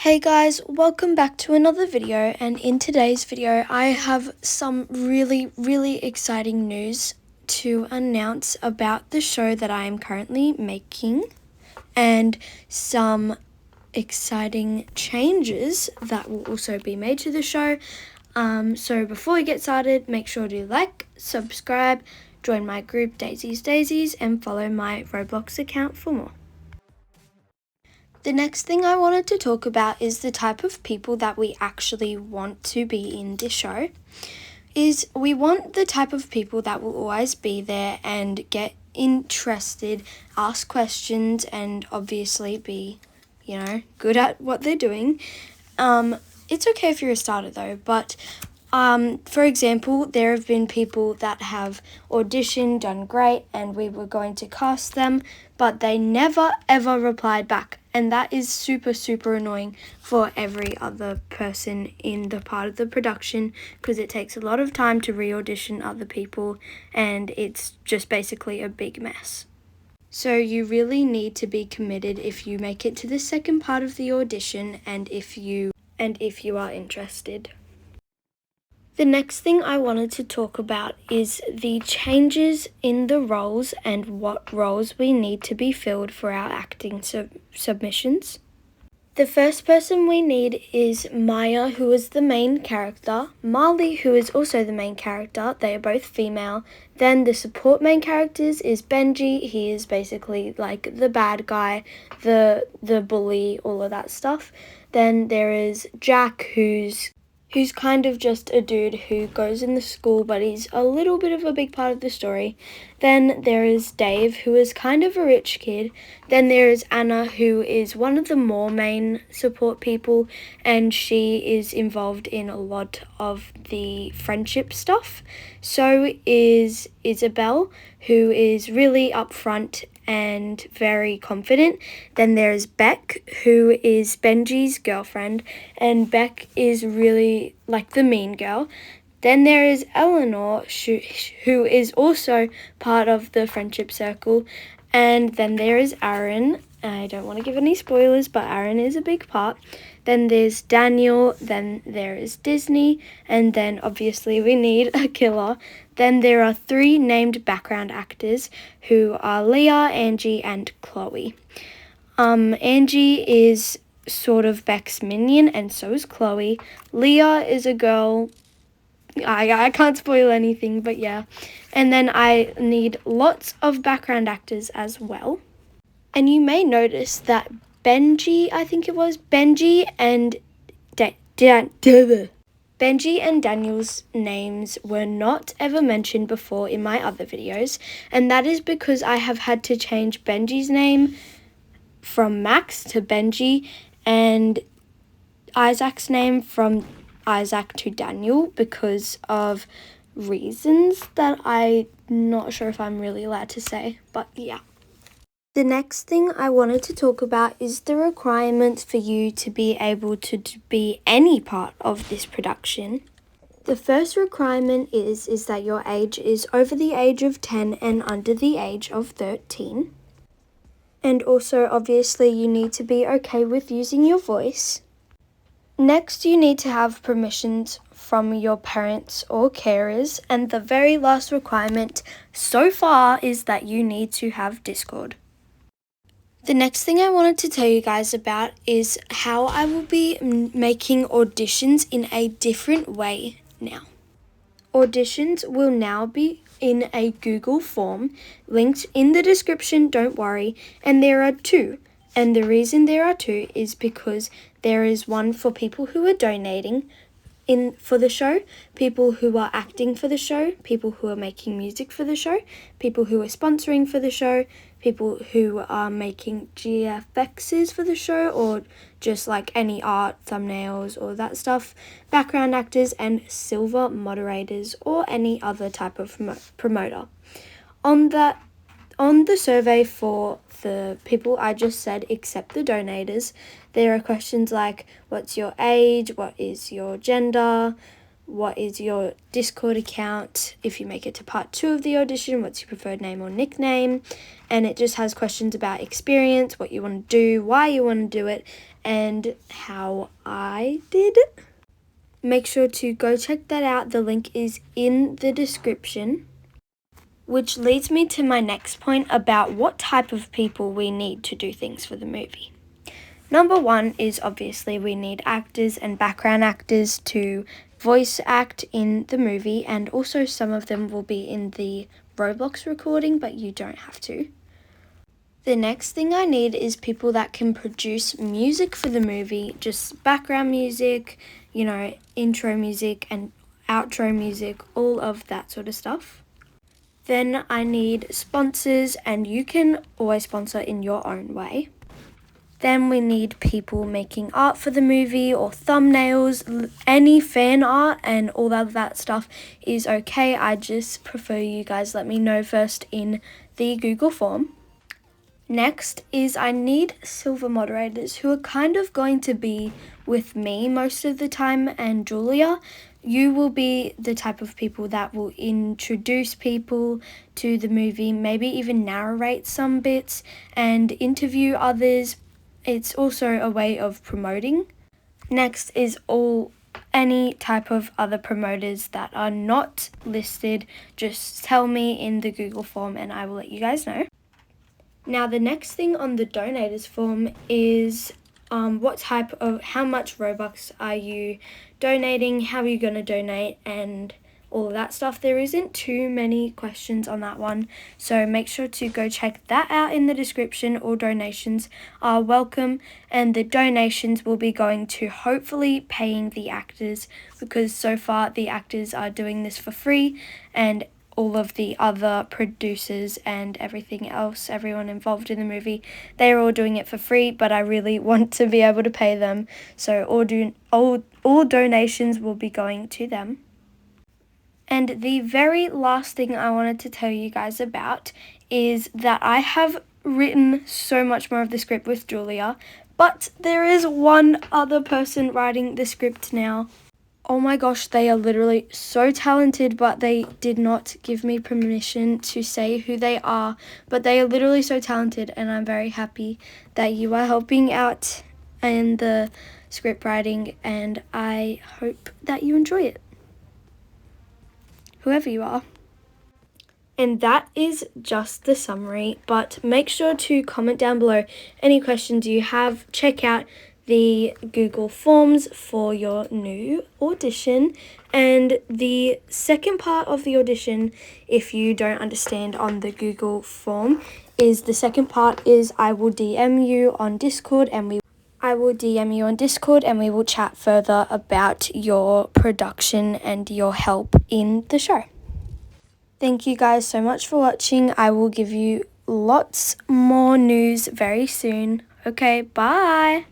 Hey guys, welcome back to another video, and in today's video I have some really exciting news to announce about the show that I am currently making and some exciting changes that will also be made to the show. So before we get started, make sure to like, subscribe, join my group Daisies, and follow my Roblox account for more. The next thing I wanted to talk about is the type of people that we actually want to be in this show. We want the type of people that will always be there and get interested, ask questions, and obviously be, good at what they're doing. It's okay if you're a starter though, but for example, there have been people that have auditioned, done great, and we were going to cast them, but they never ever replied back. And that is super annoying for every other person in the part of the production, because it takes a lot of time to re-audition other people, and it's just basically a big mess. So you really need to be committed if you make it to the second part of the audition and if you are interested. The next thing I wanted to talk about is the changes in the roles and what roles we need to be filled for our acting submissions. The first person we need is Maya, who is the main character, Marley, who is also the main character. They are both female. Then the support main characters is Benji. He is basically like the bad guy, the bully, all of that stuff. Then there is Jack, who's kind of just a dude who goes in the school, but he's a little bit of a big part of the story. Then there is Dave, who is kind of a rich kid. Then there is Anna, who is one of the more main support people, and she is involved in a lot of the friendship stuff. So is Isabel, who is really upfront and very confident. Then there's Beck, who is Benji's girlfriend, and Beck is really like the mean girl. Then there is Eleanor, who is also part of the friendship circle. And then there is Aaron. I don't want to give any spoilers, but Aaron is a big part. Then there's Daniel, then there is Disney, and then obviously we need a killer. Then there are 3 named background actors, who are Leah, Angie, and Chloe. Angie is sort of Beck's minion, and so is Chloe. Leah is a girl. I can't spoil anything, but yeah. And then I need lots of background actors as well. And you may notice that Benji and Daniel's names were not ever mentioned before in my other videos, and that is because I have had to change Benji's name from Max to Benji, and Isaac's name from Isaac to Daniel because of reasons that I'm not sure if I'm really allowed to say, but yeah. The next thing I wanted to talk about is the requirements for you to be able to be any part of this production. The first requirement is that your age is over the age of 10 and under the age of 13. And also, obviously, you need to be okay with using your voice. Next, you need to have permissions from your parents or carers. And the very last requirement so far is that you need to have Discord. The next thing I wanted to tell you guys about is how I will be making auditions in a different way now. Auditions will now be in a Google form, linked in the description, don't worry, and there are 2. And the reason there are 2 is because there is one for people who are donating for the show, people who are acting for the show, people who are making music for the show, people who are sponsoring for the show, people who are making GFXs for the show, or just like any art, thumbnails, or that stuff, background actors, and silver moderators, or any other type of promoter. On the survey for the people I just said, except the donators, there are questions like, what's your age, what is your gender, what is your Discord account, if you make it to part 2 of the audition, what's your preferred name or nickname, and it just has questions about experience, what you want to do, why you want to do it, and how I did. Make sure to go check that out. The link is in the description. Which leads me to my next point about what type of people we need to do things for the movie. Number one is obviously we need actors and background actors to voice act in the movie, and also some of them will be in the Roblox recording, but you don't have to. The next thing I need is people that can produce music for the movie, just background music, intro music and outro music, all of that sort of stuff. Then I need sponsors, and you can always sponsor in your own way. Then we need people making art for the movie or thumbnails, any fan art and all of that stuff is okay. I just prefer you guys let me know first in the Google form. Next is I need silver moderators who are kind of going to be with me most of the time, and Julia. You will be the type of people that will introduce people to the movie, maybe even narrate some bits and interview others. It's also a way of promoting. Next is any type of other promoters that are not listed. Just tell me in the Google form and I will let you guys know. Now the next thing on the donators form is how much Robux are you donating, how are you going to donate, and all of that stuff. There isn't too many questions on that one, so make sure to go check that out in the description. All donations are welcome, and the donations will be going to hopefully paying the actors, because so far the actors are doing this for free, and all of the other producers and everything else, everyone involved in the movie, they're all doing it for free, but I really want to be able to pay them, so all donations will be going to them. And the very last thing I wanted to tell you guys about is that I have written so much more of the script with Julia, but there is one other person writing the script now. Oh my gosh, they are literally so talented, but they did not give me permission to say who they are. But they are literally so talented, and I'm very happy that you are helping out in the script writing, and I hope that you enjoy it, whoever you are. And that is just the summary, but make sure to comment down below any questions you have. Check out the Google Forms for your new audition, and the second part of the audition, if you don't understand on the Google form, is I will DM you on Discord, and we will chat further about your production and your help in the show. Thank you guys so much for watching. I will give you lots more news very soon. Okay, bye.